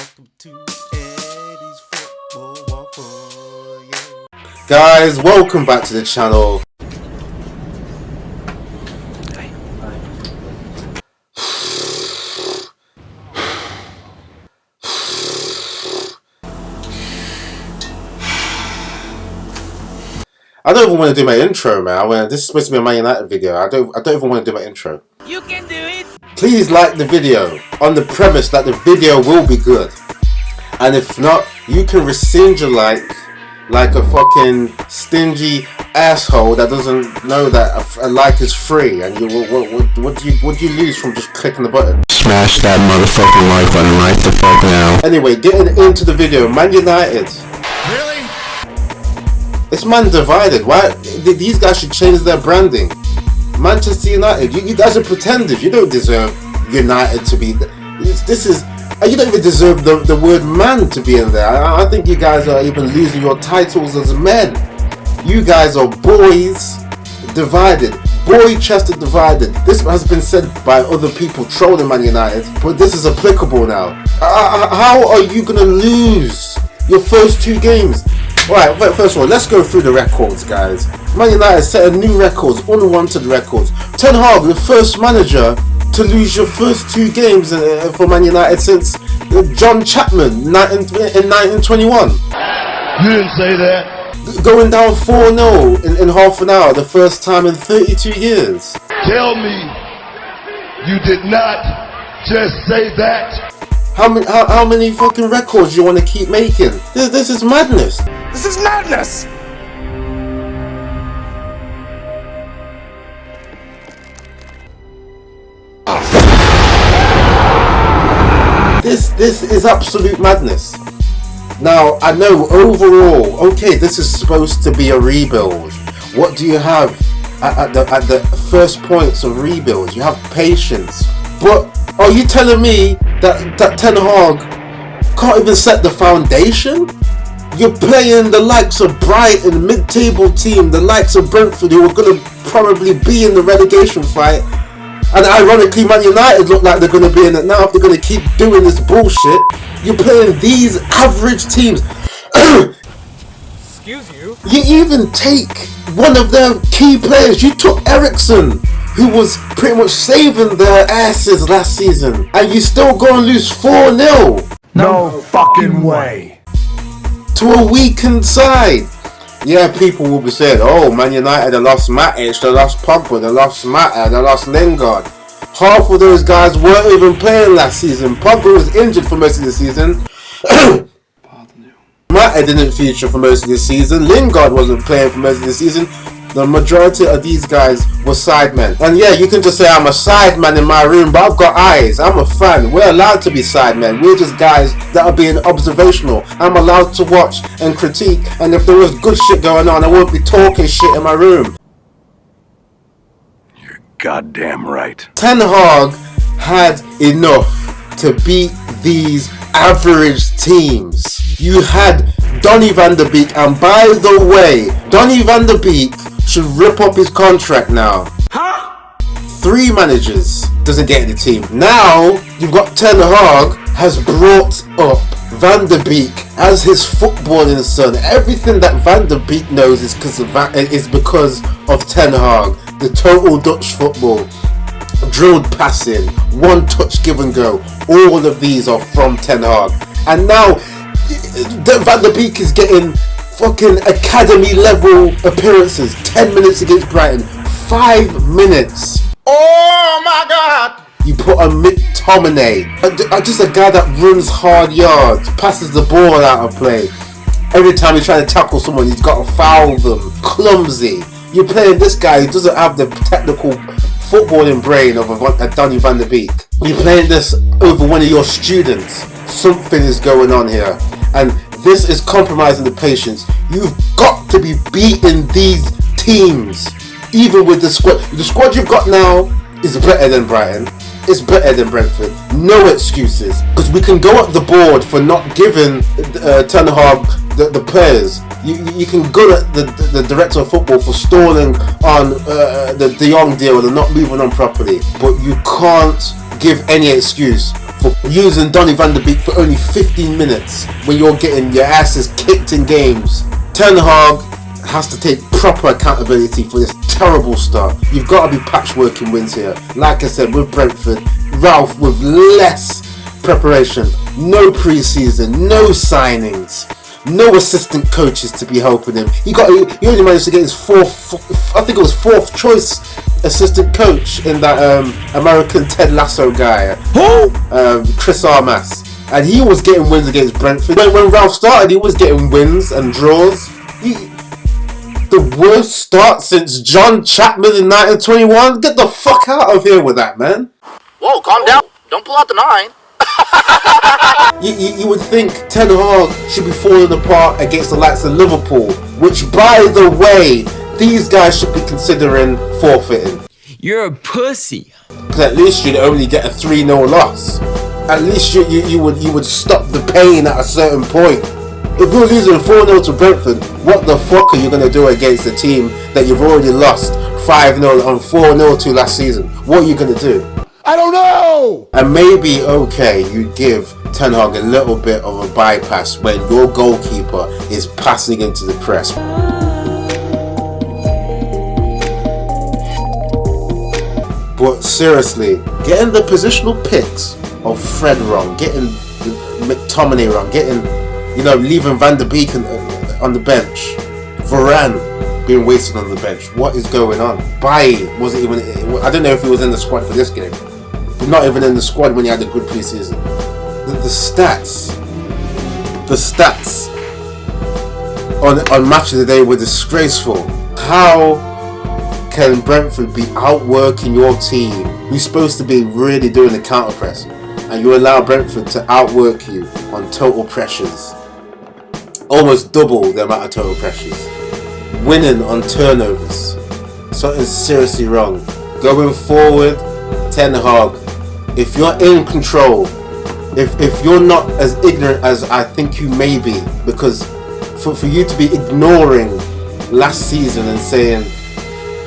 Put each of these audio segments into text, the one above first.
Welcome to Eddie's Football Waffle, yeah. Guys, welcome back to the channel. I don't even want to do my intro, man. This is supposed to be a Man United video. I don't even want to do my intro. You can do it! Please like the video on the premise that the video will be good. And if not, you can rescind your like a fucking stingy asshole that doesn't know that a like is free. And what do you lose from just clicking the button? Smash that motherfucking like button right the fuck now. Anyway, getting into the video, Man United. Really? It's man divided. Why? These guys should change their branding. Manchester United, you guys are pretenders. You don't deserve United to be. This is. You don't even deserve the word man to be in there. I think you guys are even losing your titles as men. You guys are boys divided. Boy-chested divided. This has been said by other people trolling Man United, but this is applicable now. How are you going to lose your first two games? Alright, first of all, let's go through the records, guys. Man United set a new records, unwanted records. Ten Hag, the first manager to lose your first two games for Man United since John Chapman in 1921. You didn't say that. Going down 4-0 in half an hour, the first time in 32 years. Tell me you did not just say that. How many fucking records you want to keep making? This is madness. This is madness! This is absolute madness. Now, I know overall, okay, this is supposed to be a rebuild. What do you have at the first points of rebuild? You have patience. But are you telling me that Ten Hag can't even set the foundation? You're playing the likes of Brighton, mid-table team, the likes of Brentford, who are going to probably be in the relegation fight. And ironically, Man United look like they're going to be in it now if they're going to keep doing this bullshit. You're playing these average teams. Excuse you? You even take one of their key players. You took Ericsson, who was pretty much saving their asses last season. And you still go and lose 4-0. No fucking way. To a weakened side. Yeah, people will be saying, oh, Man United, they lost Matic, they lost Pogba, they lost Mata, they lost Lingard. Half of those guys weren't even playing last season. Pogba was injured for most of the season. Mata didn't feature for most of the season. Lingard wasn't playing for most of the season. The majority of these guys were sidemen. And yeah, you can just say I'm a sideman in my room, but I've got eyes. I'm a fan. We're allowed to be sidemen. We're just guys that are being observational. I'm allowed to watch and critique. And if there was good shit going on, I won't be talking shit in my room. You're goddamn right. Ten Hag had enough to beat these average teams. You had Donny van der Beek, and by the way, Donny van der Beek should rip up his contract now. Huh? 3 managers doesn't get in the team. Now you've got Ten Hag has brought up Van der Beek as his footballing son. Everything that Van der Beek knows is because of Ten Hag. The total Dutch football, drilled passing, one touch give and go. All of these are from Ten Hag. And now Van der Beek is getting fucking academy level appearances. 10 minutes against Brighton, 5 minutes. Oh my god! You put on McTominay, just a guy that runs hard yards, passes the ball out of play. Every time he's trying to tackle someone, he's got to foul them. Clumsy. You're playing this guy who doesn't have the technical footballing brain of a Donny van der Beek. You're playing this over one of your students. Something is going on here, and this is compromising the patience. You've got to be beating these teams, even with the squad. The squad you've got now is better than Brighton. It's better than Brentford. No excuses, because we can go up the board for not giving Ten Hag the players. You can go at the director of football for stalling on the De Jong deal and not moving on properly, but you can't give any excuse for using Donny van de Beek for only 15 minutes when you're getting your asses kicked in games. Ten Hag has to take proper accountability for this terrible start. You've got to be patchworking wins here. Like I said, with Brentford, Ralph with less preparation, no pre-season, no signings, no assistant coaches to be helping him. He only managed to get his fourth choice assistant coach in that American Ted Lasso guy, Chris Armas, and he was getting wins against Brentford. When Ralph started, he was getting wins and draws. The worst start since John Chapman in 1921. Get the fuck out of here with that, man. Whoa, calm down. Don't pull out the 9. You would think Ten Hag should be falling apart against the likes of Liverpool, which, by the way, these guys should be considering forfeiting. You're a pussy. Because at least you'd only get a 3-0 loss. At least you would stop the pain at a certain point. If you're losing 4-0 to Brentford, what the fuck are you going to do against a team that you've already lost 5-0 and 4-0 to last season? What are you going to do? I don't know! And maybe, okay, you give Ten Hag a little bit of a bypass when your goalkeeper is passing into the press. But seriously, getting the positional picks of Fred wrong, getting McTominay wrong, leaving Van de Beek on the bench, Varane being wasted on the bench. What is going on? Bailly wasn't even. I don't know if he was in the squad for this game. Not even in the squad when he had a good preseason. The stats on Match of the Day were disgraceful. How can Brentford be outworking your team, who's supposed to be really doing the counter press, and you allow Brentford to outwork you on total pressures, almost double the amount of total pressures, winning on turnovers? Something's seriously wrong. Going forward, Ten Hag, if you're in control, if you're not as ignorant as I think you may be, because for you to be ignoring last season and saying,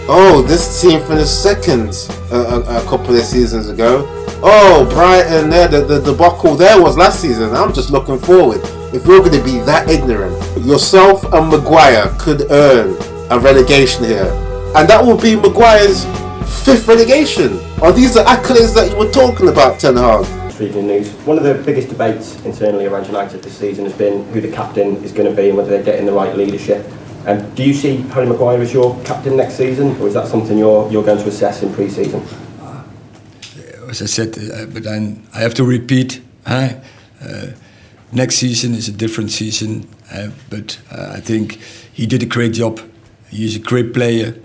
oh, this team finished second a couple of seasons ago. Oh, Brighton there, the debacle there was last season. I'm just looking forward. If you're going to be that ignorant, yourself and Maguire could earn a relegation here. And that will be Maguire's 5th relegation. These are accolades that you were talking about, Ten Hag. Evening news. One of the biggest debates internally around United this season has been who the captain is going to be and whether they're getting the right leadership. Do you see Harry Maguire as your captain next season, or is that something you're going to assess in pre-season? As I said, but I have to repeat. Next season is a different season, but I think he did a great job. He is a great player.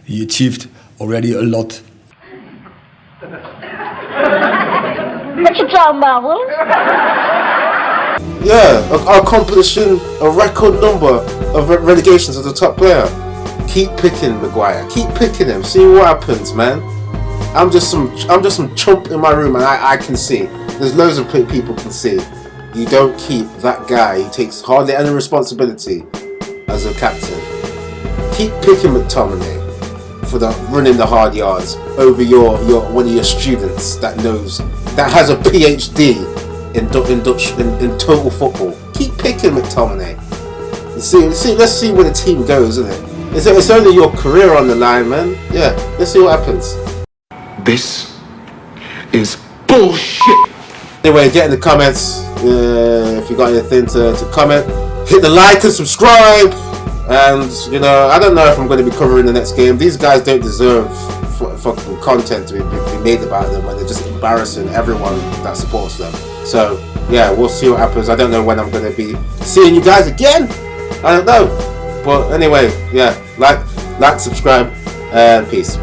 He achieved already a lot. What you talking about, Will? Yeah, accomplishing a record number of relegations as a top player. Keep picking Maguire. Keep picking him. See what happens, man. I'm just some chump in my room, and I can see. There's loads of people can see. You don't keep that guy. He takes hardly any responsibility as a captain. Keep picking McTominay for running the hard yards over your one of your students that has a PhD in total football. Keep picking McTominay. Let's see where the team goes, isn't it? It's only your career on the line, man. Yeah, let's see what happens. This is bullshit. Anyway, get in the comments if you got anything to comment. Hit the like and subscribe. And I don't know if I'm going to be covering the next game. These guys don't deserve fucking content to be made about them when they're just embarrassing everyone that supports them. So yeah, we'll see what happens. I don't know when I'm going to be seeing you guys again. I don't know. But anyway, yeah, like, subscribe, and peace.